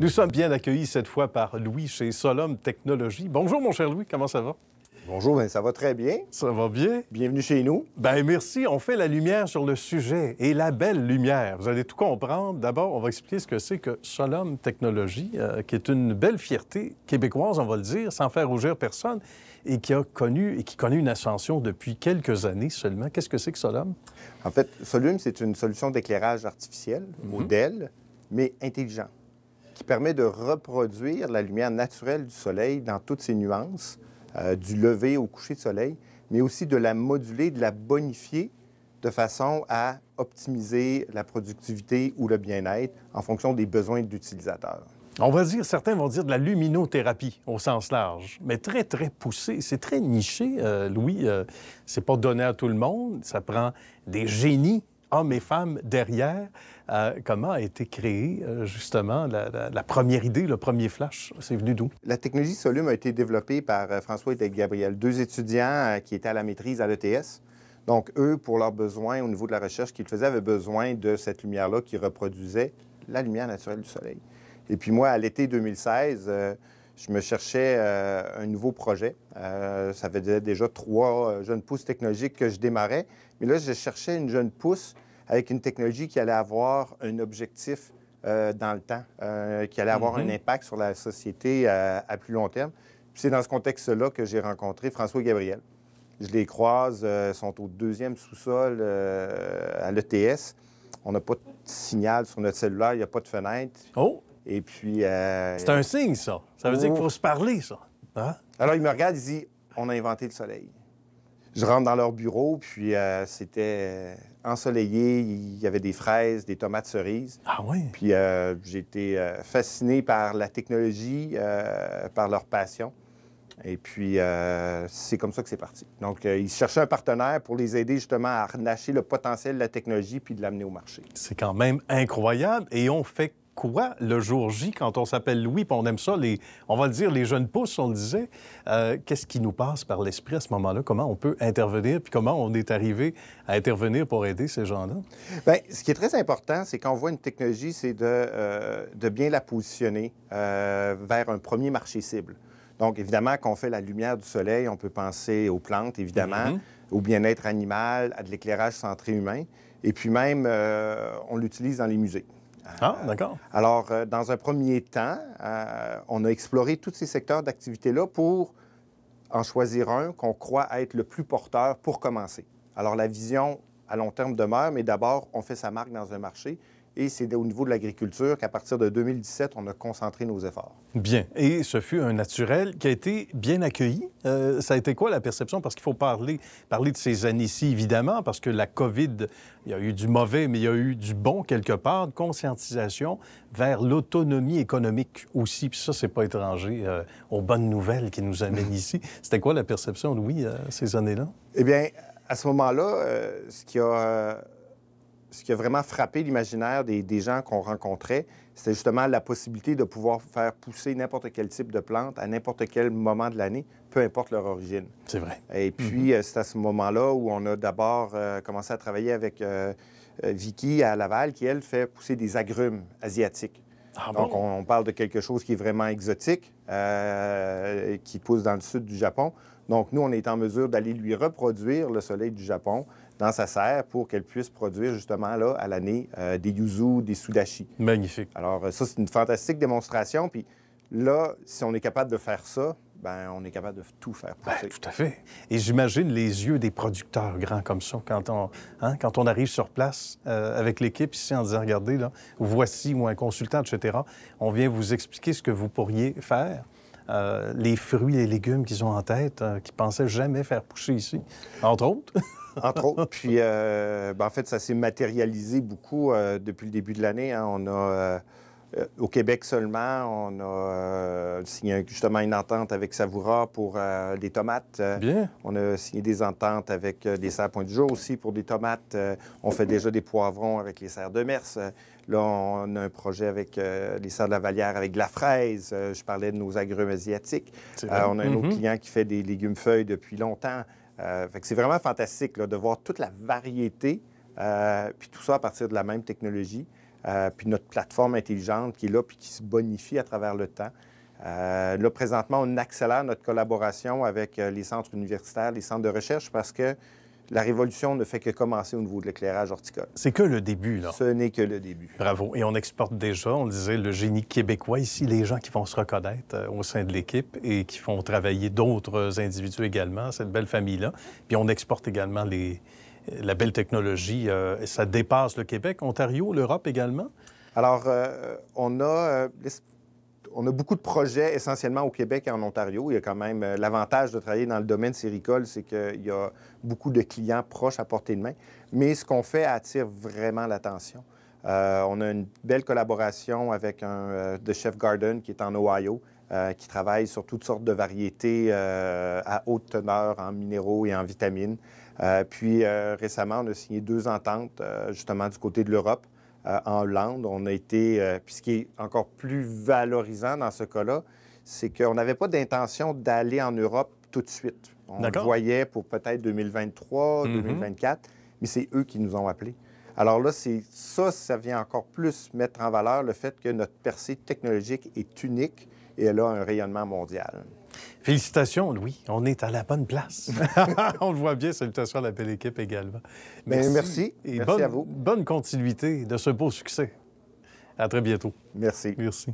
Nous sommes bien accueillis cette fois par Louis chez Solum Technologies. Bonjour, mon cher Louis, comment ça va? Bonjour, bien, ça va très bien. Ça va bien? Bienvenue chez nous. Bien, merci. On fait la lumière sur le sujet et la belle lumière. Vous allez tout comprendre. D'abord, on va expliquer ce que c'est que Solum Technologies, qui est une belle fierté québécoise, on va le dire, sans faire rougir personne, et qui connaît une ascension depuis quelques années seulement. Qu'est-ce que c'est que Solum? En fait, Solum, c'est une solution d'éclairage artificiel, modèle, mais intelligent, qui permet de reproduire la lumière naturelle du soleil dans toutes ses nuances, du lever au coucher de soleil, mais aussi de la moduler, de la bonifier de façon à optimiser la productivité ou le bien-être en fonction des besoins de l'utilisateur. On va dire, certains vont dire de la luminothérapie au sens large, mais très, très poussé. C'est très niché, Louis. C'est pas donné à tout le monde. Ça prend des génies, hommes et femmes, derrière. Comment a été créée, justement, la première idée, le premier flash? C'est venu d'où? La technologie Solum a été développée par François et Gabriel, deux étudiants qui étaient à la maîtrise à l'ETS. Donc, eux, pour leurs besoins, au niveau de la recherche qu'ils faisaient, avaient besoin de cette lumière-là qui reproduisait la lumière naturelle du soleil. Et puis moi, à l'été 2016, je me cherchais un nouveau projet. Ça faisait déjà 3 jeunes pousses technologiques que je démarrais. Mais là, je cherchais une jeune pousse avec une technologie qui allait avoir un objectif dans le temps, qui allait avoir un impact sur la société à plus long terme. Puis c'est dans ce contexte-là que j'ai rencontré François et Gabriel. Je les croise, ils sont au 2e sous-sol à l'ETS. On n'a pas de signal sur notre cellulaire, il n'y a pas de fenêtre. Oh! Et puis... C'est un signe, ça. Ça veut dire qu'il faut se parler, ça. Hein? Alors, il me regarde, il dit, on a inventé le soleil. Je rentre dans leur bureau, puis c'était ensoleillé. Il y avait des fraises, des tomates cerises. Ah oui? Puis j'ai été fasciné par la technologie, par leur passion. Et puis, c'est comme ça que c'est parti. Donc, ils cherchaient un partenaire pour les aider justement à harnacher le potentiel de la technologie puis de l'amener au marché. C'est quand même incroyable. Et on fait quoi le jour J quand on s'appelle Louis, puis on aime ça, on va le dire, les jeunes pousses, on le disait. Qu'est-ce qui nous passe par l'esprit à ce moment-là? Comment on peut intervenir, puis comment on est arrivé à intervenir pour aider ces gens-là? Bien, ce qui est très important, c'est quand on voit une technologie, c'est de bien la positionner vers un premier marché cible. Donc, évidemment, quand on fait la lumière du soleil, on peut penser aux plantes, évidemment, au bien-être animal, à de l'éclairage centré humain. Et puis même, on l'utilise dans les musées. Ah, d'accord. Alors, dans un premier temps, on a exploré tous ces secteurs d'activité-là pour en choisir un qu'on croit être le plus porteur pour commencer. Alors, la vision à long terme demeure, mais d'abord, on fait sa marque dans un marché. Et c'est au niveau de l'agriculture qu'à partir de 2017, on a concentré nos efforts. Bien. Et ce fut un naturel qui a été bien accueilli. Ça a été quoi la perception? Parce qu'il faut parler de ces années-ci, évidemment, parce que la COVID, il y a eu du mauvais, mais il y a eu du bon quelque part, de conscientisation vers l'autonomie économique aussi. Puis ça, c'est pas étranger aux bonnes nouvelles qui nous amènent ici. C'était quoi la perception, Louis, ces années-là? Eh bien, à ce moment-là, ce qui a vraiment frappé l'imaginaire des gens qu'on rencontrait, c'était justement la possibilité de pouvoir faire pousser n'importe quel type de plante à n'importe quel moment de l'année, peu importe leur origine. C'est vrai. Et puis, c'est à ce moment-là où on a d'abord commencé à travailler avec Vicky à Laval, qui, elle, fait pousser des agrumes asiatiques. Ah Donc, bon? on parle de quelque chose qui est vraiment exotique, qui pousse dans le sud du Japon. Donc, nous, on est en mesure d'aller lui reproduire le soleil du Japon dans sa serre pour qu'elle puisse produire justement là, à l'année des yuzu, des sudachi. Magnifique. Alors ça, c'est une fantastique démonstration. Puis là, si on est capable de faire ça, bien, on est capable de tout faire pousser. Bien, tout à fait. Et j'imagine les yeux des producteurs grands comme ça quand on arrive sur place avec l'équipe ici en disant, regardez, là, voici, ou un consultant, etc., on vient vous expliquer ce que vous pourriez faire. Les fruits et légumes qu'ils ont en tête, qu'ils pensaient jamais faire pousser ici, entre autres. Entre autres. Puis, en fait, ça s'est matérialisé beaucoup depuis le début de l'année. Hein. On a, au Québec seulement, on a signé justement une entente avec Savoura pour des tomates. Bien. On a signé des ententes avec des serres Pointe-du-Jour aussi pour des tomates. On fait déjà des poivrons avec les serres de Mers. Là, on a un projet avec les serres de la Vallière avec de la fraise. Je parlais de nos agrumes asiatiques. On a un autre client qui fait des légumes-feuilles depuis longtemps. Fait que c'est vraiment fantastique là, de voir toute la variété, puis tout ça à partir de la même technologie. puis notre plateforme intelligente qui est là puis qui se bonifie à travers le temps. Là, présentement, on accélère notre collaboration avec les centres universitaires, les centres de recherche, parce que la révolution ne fait que commencer au niveau de l'éclairage horticole. C'est que le début, là. Ce n'est que le début. Bravo. Et on exporte déjà, on disait, le génie québécois ici, les gens qui vont se reconnaître au sein de l'équipe et qui font travailler d'autres individus également, cette belle famille-là. Puis on exporte également la belle technologie. Ça dépasse le Québec, Ontario, l'Europe également? Alors, on a beaucoup de projets essentiellement au Québec et en Ontario. Il y a quand même l'avantage de travailler dans le domaine séricole, c'est qu'il y a beaucoup de clients proches à portée de main. Mais ce qu'on fait attire vraiment l'attention. On a une belle collaboration avec un de Chef Garden qui est en Ohio, qui travaille sur toutes sortes de variétés à haute teneur en minéraux et en vitamines. Puis récemment, on a signé 2 ententes justement du côté de l'Europe. En Hollande, on a été... puis ce qui est encore plus valorisant dans ce cas-là, c'est qu'on n'avait pas d'intention d'aller en Europe tout de suite. On le voyait pour peut-être 2023, 2024, mais c'est eux qui nous ont appelés. Alors là, ça vient encore plus mettre en valeur le fait que notre percée technologique est unique et elle a un rayonnement mondial. Félicitations, Louis. On est à la bonne place. On le voit bien. Salutations à la belle équipe également. Merci. Et merci à vous. Bonne continuité de ce beau succès. À très bientôt. Merci. Merci.